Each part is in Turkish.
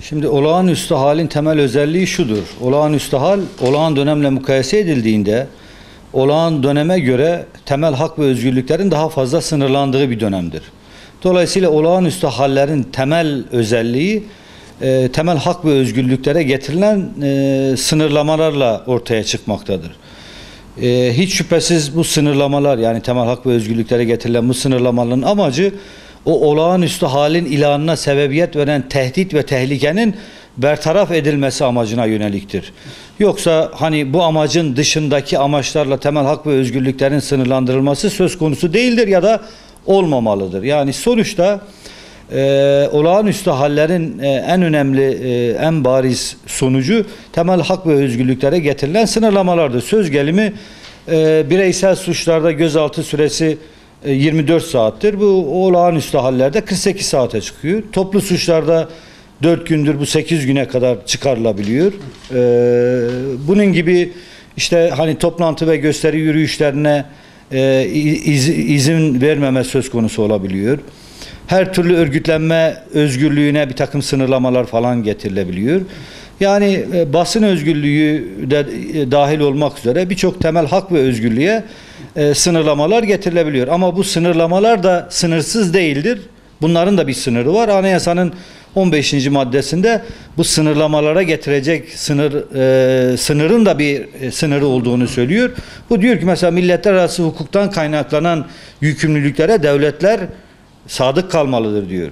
Şimdi olağanüstü halin temel özelliği şudur. Olağanüstü hal, olağan dönemle mukayese edildiğinde olağan döneme göre temel hak ve özgürlüklerin daha fazla sınırlandığı bir dönemdir. Dolayısıyla olağanüstü hallerin temel özelliği temel hak ve özgürlüklere getirilen sınırlamalarla ortaya çıkmaktadır. Hiç şüphesiz bu sınırlamalar, yani temel hak ve özgürlüklere getirilen bu sınırlamaların amacı o olağanüstü halin ilanına sebebiyet veren tehdit ve tehlikenin bertaraf edilmesi amacına yöneliktir. Yoksa hani bu amacın dışındaki amaçlarla temel hak ve özgürlüklerin sınırlandırılması söz konusu değildir ya da olmamalıdır. Yani sonuçta olağanüstü hallerin en önemli, en bariz sonucu temel hak ve özgürlüklere getirilen sınırlamalardır. Söz gelimi bireysel suçlarda gözaltı süresi 24 saattir. Bu olağanüstü hallerde 48 saate çıkıyor. Toplu suçlarda 4 gündür, bu 8 güne kadar çıkarılabiliyor. Bunun gibi işte hani toplantı ve gösteri yürüyüşlerine izin vermeme söz konusu olabiliyor. Her türlü örgütlenme özgürlüğüne bir takım sınırlamalar falan getirilebiliyor. Yani basın özgürlüğü de dahil olmak üzere birçok temel hak ve özgürlüğe sınırlamalar getirilebiliyor. Ama bu sınırlamalar da sınırsız değildir. Bunların da bir sınırı var. Anayasanın 15. maddesinde bu sınırlamalara getirecek sınırın da bir sınırı olduğunu söylüyor. Bu diyor ki mesela milletler arası hukuktan kaynaklanan yükümlülüklere devletler sadık kalmalıdır diyor.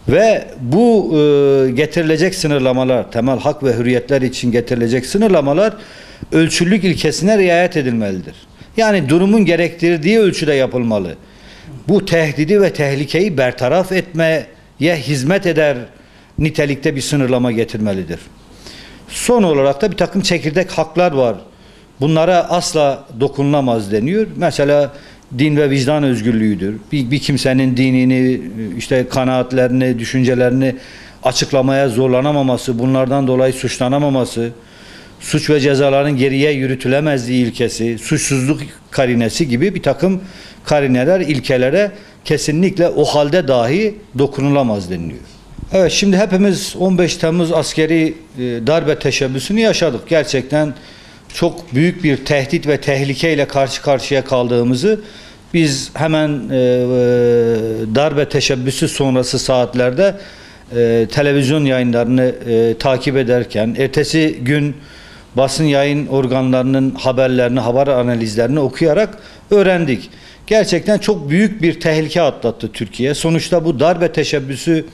Ve bu getirilecek sınırlamalar, temel hak ve hürriyetler için getirilecek sınırlamalar ölçülülük ilkesine riayet edilmelidir. Yani durumun gerektirdiği ölçüde yapılmalı. Bu tehdidi ve tehlikeyi bertaraf etmeye hizmet eder nitelikte bir sınırlama getirmelidir. Son olarak da bir takım çekirdek haklar var. Bunlara asla dokunulamaz deniyor. Mesela din ve vicdan özgürlüğüdür. Bir kimsenin dinini, işte kanaatlerini, düşüncelerini açıklamaya zorlanamaması, bunlardan dolayı suçlanamaması, suç ve cezaların geriye yürütülemezliği ilkesi, suçsuzluk karinesi gibi bir takım karineler, ilkelere kesinlikle o halde dahi dokunulamaz deniliyor. Evet, şimdi hepimiz 15 Temmuz askeri darbe teşebbüsünü yaşadık. Gerçekten çok büyük bir tehdit ve tehlikeyle karşı karşıya kaldığımızı biz hemen darbe teşebbüsü sonrası saatlerde televizyon yayınlarını takip ederken, ertesi gün basın yayın organlarının haberlerini, haber analizlerini okuyarak öğrendik. Gerçekten çok büyük bir tehlike atlattı Türkiye. Sonuçta bu darbe teşebbüsü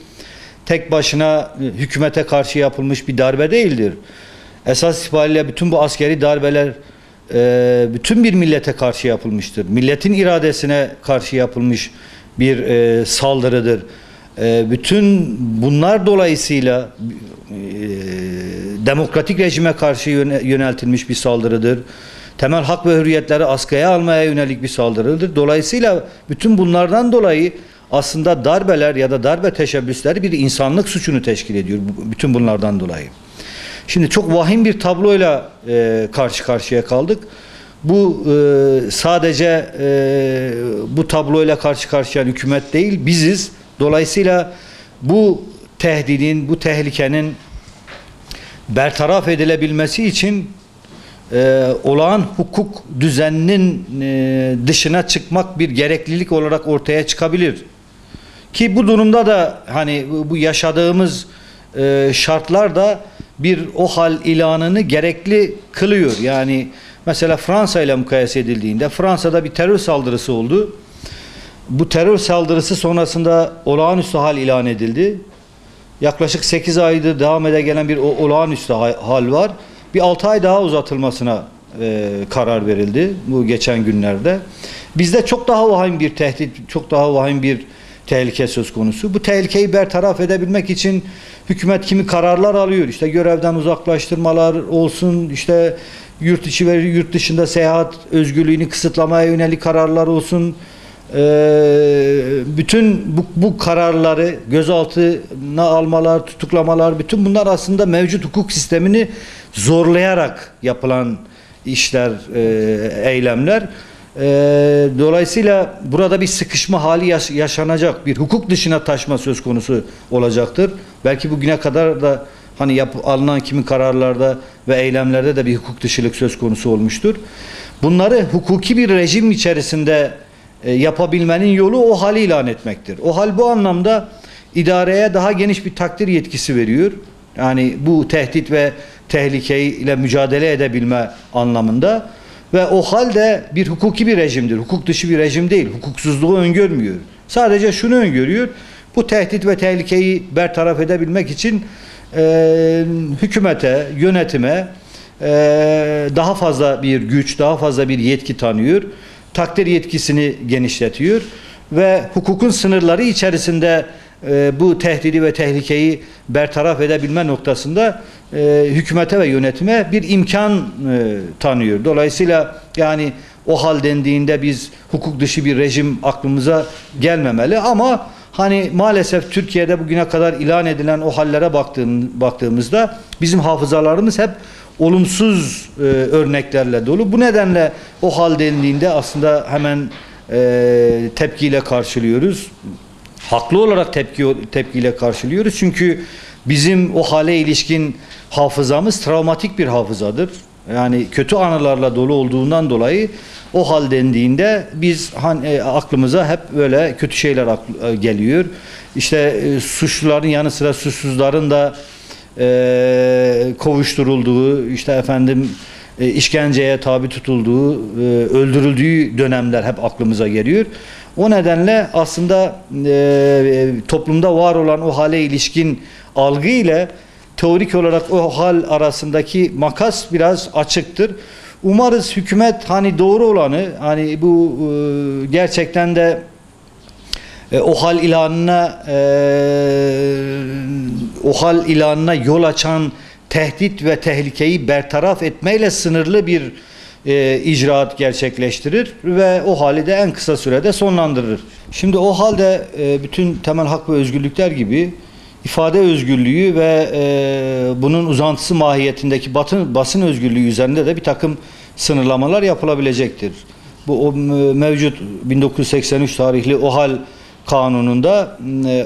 tek başına hükümete karşı yapılmış bir darbe değildir. Esas itibariyle bütün bu askeri darbeler bütün bir millete karşı yapılmıştır. Milletin iradesine karşı yapılmış bir saldırıdır. Bütün bunlar dolayısıyla demokratik rejime karşı yöneltilmiş bir saldırıdır. Temel hak ve hürriyetleri askıya almaya yönelik bir saldırıdır. Dolayısıyla bütün bunlardan dolayı aslında darbeler ya da darbe teşebbüsleri bir insanlık suçunu teşkil ediyor. Bütün bunlardan dolayı. Şimdi çok vahim bir tabloyla karşı karşıya kaldık. Bu sadece bu tabloyla karşı karşıya hükümet değil, biziz. Dolayısıyla bu tehdidin, bu tehlikenin bertaraf edilebilmesi için olağan hukuk düzeninin dışına çıkmak bir gereklilik olarak ortaya çıkabilir. Ki bu durumda da hani bu yaşadığımız şartlar da bir o hal ilanını gerekli kılıyor. Yani mesela Fransa ile mukayese edildiğinde Fransa'da bir terör saldırısı oldu. Bu terör saldırısı sonrasında olağanüstü hal ilan edildi. Yaklaşık 8 aydır devam ede gelen bir olağanüstü hal var. Bir 6 ay daha uzatılmasına karar verildi bu geçen günlerde. Bizde çok daha vahim bir tehdit, çok daha vahim bir tehlike söz konusu. Bu tehlikeyi bertaraf edebilmek için hükümet kimi kararlar alıyor. İşte görevden uzaklaştırmalar olsun, işte yurt içi ve yurt dışında seyahat özgürlüğünü kısıtlamaya yönelik kararlar olsun. Bütün bu kararları gözaltına almalar, tutuklamalar, bütün bunlar aslında mevcut hukuk sistemini zorlayarak yapılan işler, eylemler. Dolayısıyla burada bir sıkışma hali yaşanacak, bir hukuk dışına taşma söz konusu olacaktır. Belki bugüne kadar da hani alınan kimi kararlarda ve eylemlerde de bir hukuk dışılık söz konusu olmuştur. Bunları hukuki bir rejim içerisinde yapabilmenin yolu o hal ilan etmektir. O hal bu anlamda idareye daha geniş bir takdir yetkisi veriyor. Yani bu tehdit ve tehlikeyle mücadele edebilme anlamında. Ve o halde bir hukuki bir rejimdir. Hukuk dışı bir rejim değil. Hukuksuzluğu öngörmüyor. Sadece şunu öngörüyor. Bu tehdit ve tehlikeyi bertaraf edebilmek için hükümete, yönetime daha fazla bir güç, daha fazla bir yetki tanıyor. Takdir yetkisini genişletiyor. Ve hukukun sınırları içerisinde bu tehdidi ve tehlikeyi bertaraf edebilme noktasında hükümete ve yönetime bir imkan tanıyor. Dolayısıyla yani o hal dendiğinde biz hukuk dışı bir rejim aklımıza gelmemeli ama hani maalesef Türkiye'de bugüne kadar ilan edilen o hallere baktığımızda bizim hafızalarımız hep olumsuz örneklerle dolu. Bu nedenle o hal dendiğinde aslında hemen tepkiyle karşılıyoruz. Haklı olarak tepkiyle karşılıyoruz. Çünkü bizim o hale ilişkin hafızamız travmatik bir hafızadır. Yani kötü anılarla dolu olduğundan dolayı o hal dendiğinde biz aklımıza hep böyle kötü şeyler geliyor. İşte suçluların yanı sıra suçsuzların da kovuşturulduğu, işte efendim işkenceye tabi tutulduğu, öldürüldüğü dönemler hep aklımıza geliyor. O nedenle aslında toplumda var olan o hale ilişkin algı ile teorik olarak o hal arasındaki makas biraz açıktır. Umarız hükümet hani doğru olanı, hani bu gerçekten de o hal ilanına yol açan tehdit ve tehlikeyi bertaraf etmeyle sınırlı bir icraat gerçekleştirir ve o hali de en kısa sürede sonlandırır. Şimdi o halde bütün temel hak ve özgürlükler gibi ifade özgürlüğü ve bunun uzantısı mahiyetindeki basın özgürlüğü üzerinde de bir takım sınırlamalar yapılabilecektir. Bu mevcut 1983 tarihli OHAL kanununda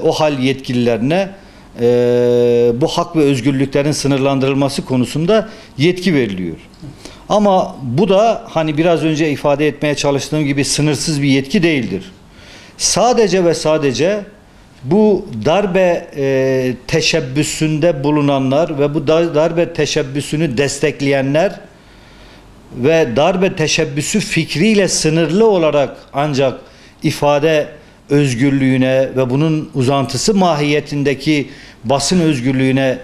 OHAL yetkililerine bu hak ve özgürlüklerin sınırlandırılması konusunda yetki veriliyor. Ama bu da hani biraz önce ifade etmeye çalıştığım gibi sınırsız bir yetki değildir. Sadece ve sadece bu darbe teşebbüsünde bulunanlar ve bu darbe teşebbüsünü destekleyenler ve darbe teşebbüsü fikriyle sınırlı olarak ancak ifade özgürlüğüne ve bunun uzantısı mahiyetindeki basın özgürlüğüne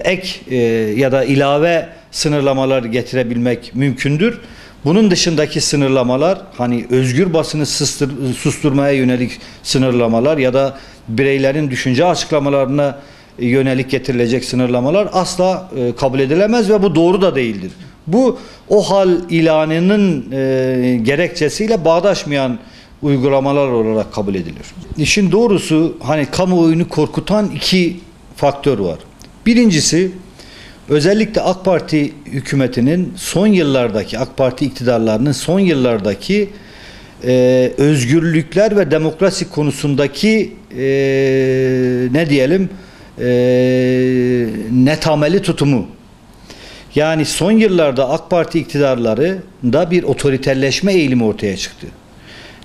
ek ya da ilave sınırlamalar getirebilmek mümkündür. Bunun dışındaki sınırlamalar, hani özgür basını susturmaya yönelik sınırlamalar ya da bireylerin düşünce açıklamalarına yönelik getirilecek sınırlamalar asla kabul edilemez ve bu doğru da değildir. Bu o hal ilanının gerekçesiyle bağdaşmayan uygulamalar olarak kabul edilir. İşin doğrusu hani kamuoyunu korkutan iki faktör var. Birincisi, özellikle AK Parti hükümetinin son yıllardaki, AK Parti iktidarlarının son yıllardaki özgürlükler ve demokrasi konusundaki ne diyelim netameli tutumu. Yani son yıllarda AK Parti iktidarlarında bir otoriterleşme eğilimi ortaya çıktı.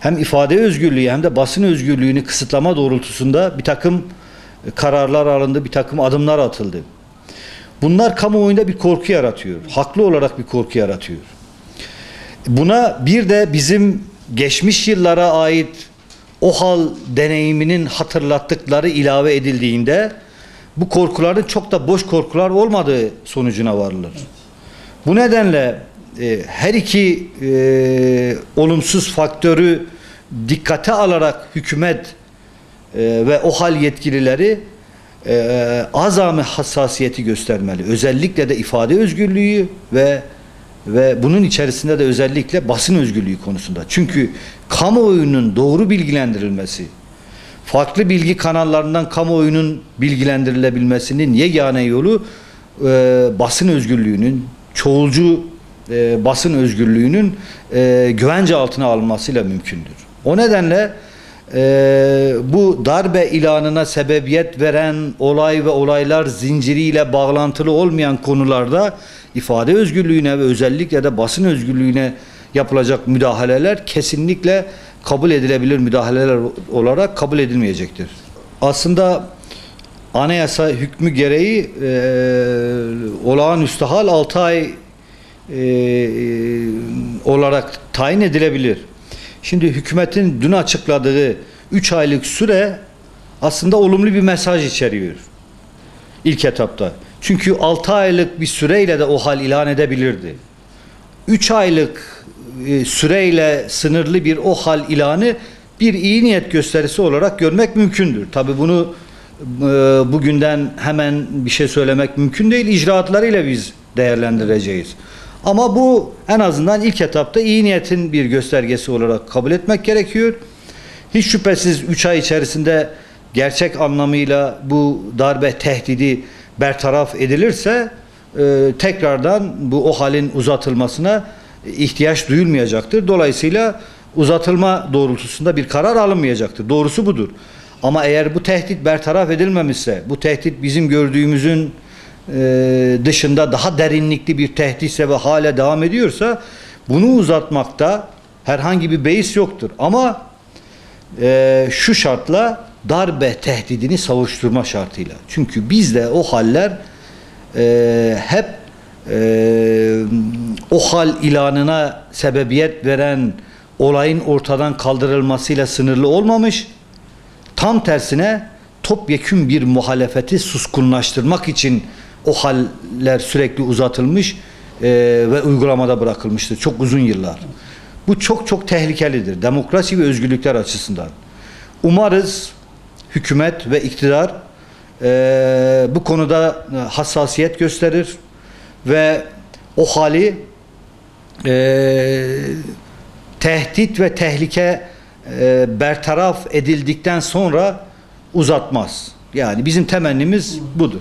Hem ifade özgürlüğü hem de basın özgürlüğünü kısıtlama doğrultusunda bir takım kararlar alındı, bir takım adımlar atıldı. Bunlar kamuoyunda bir korku yaratıyor. Haklı olarak bir korku yaratıyor. Buna bir de bizim geçmiş yıllara ait o hal deneyiminin hatırlattıkları ilave edildiğinde bu korkuların çok da boş korkular olmadığı sonucuna varılır. Bu nedenle her iki olumsuz faktörü dikkate alarak hükümet ve o hal yetkilileri azami hassasiyeti göstermeli. Özellikle de ifade özgürlüğü ve bunun içerisinde de özellikle basın özgürlüğü konusunda. Çünkü kamuoyunun doğru bilgilendirilmesi, farklı bilgi kanallarından kamuoyunun bilgilendirilebilmesinin yegane yolu basın özgürlüğünün, çoğulcu basın özgürlüğünün güvence altına alınmasıyla mümkündür. O nedenle bu darbe ilanına sebebiyet veren olay ve olaylar zinciriyle bağlantılı olmayan konularda ifade özgürlüğüne ve özellikle de basın özgürlüğüne yapılacak müdahaleler kesinlikle kabul edilebilir müdahaleler olarak kabul edilmeyecektir. Aslında anayasa hükmü gereği olağanüstü hal 6 ay olarak tayin edilebilir. Şimdi hükümetin dün açıkladığı 3 aylık süre aslında olumlu bir mesaj içeriyor ilk etapta. Çünkü 6 aylık bir süreyle de o hal ilan edebilirdi. 3 aylık süreyle sınırlı bir o hal ilanı bir iyi niyet gösterisi olarak görmek mümkündür. Tabii bunu bugünden hemen bir şey söylemek mümkün değil. İcraatlarıyla biz değerlendireceğiz. Ama bu en azından ilk etapta iyi niyetin bir göstergesi olarak kabul etmek gerekiyor. Hiç şüphesiz 3 ay içerisinde gerçek anlamıyla bu darbe tehdidi bertaraf edilirse tekrardan bu o halin uzatılmasına ihtiyaç duyulmayacaktır. Dolayısıyla uzatılma doğrultusunda bir karar alınmayacaktır. Doğrusu budur. Ama eğer bu tehdit bertaraf edilmemişse, bu tehdit bizim gördüğümüzün dışında daha derinlikli bir tehditse ve hala devam ediyorsa bunu uzatmakta herhangi bir beis yoktur. Ama şu şartla darbe tehdidini savuşturma şartıyla. Çünkü bizde o haller hep o hal ilanına sebebiyet veren olayın ortadan kaldırılmasıyla sınırlı olmamış. Tam tersine topyekün bir muhalefeti suskunlaştırmak için o haller sürekli uzatılmış ve uygulamada bırakılmıştır. Çok uzun yıllar. Bu çok çok tehlikelidir. Demokrasi ve özgürlükler açısından. Umarız hükümet ve iktidar bu konuda hassasiyet gösterir ve o hali tehdit ve tehlike bertaraf edildikten sonra uzatmaz. Yani bizim temennimiz budur.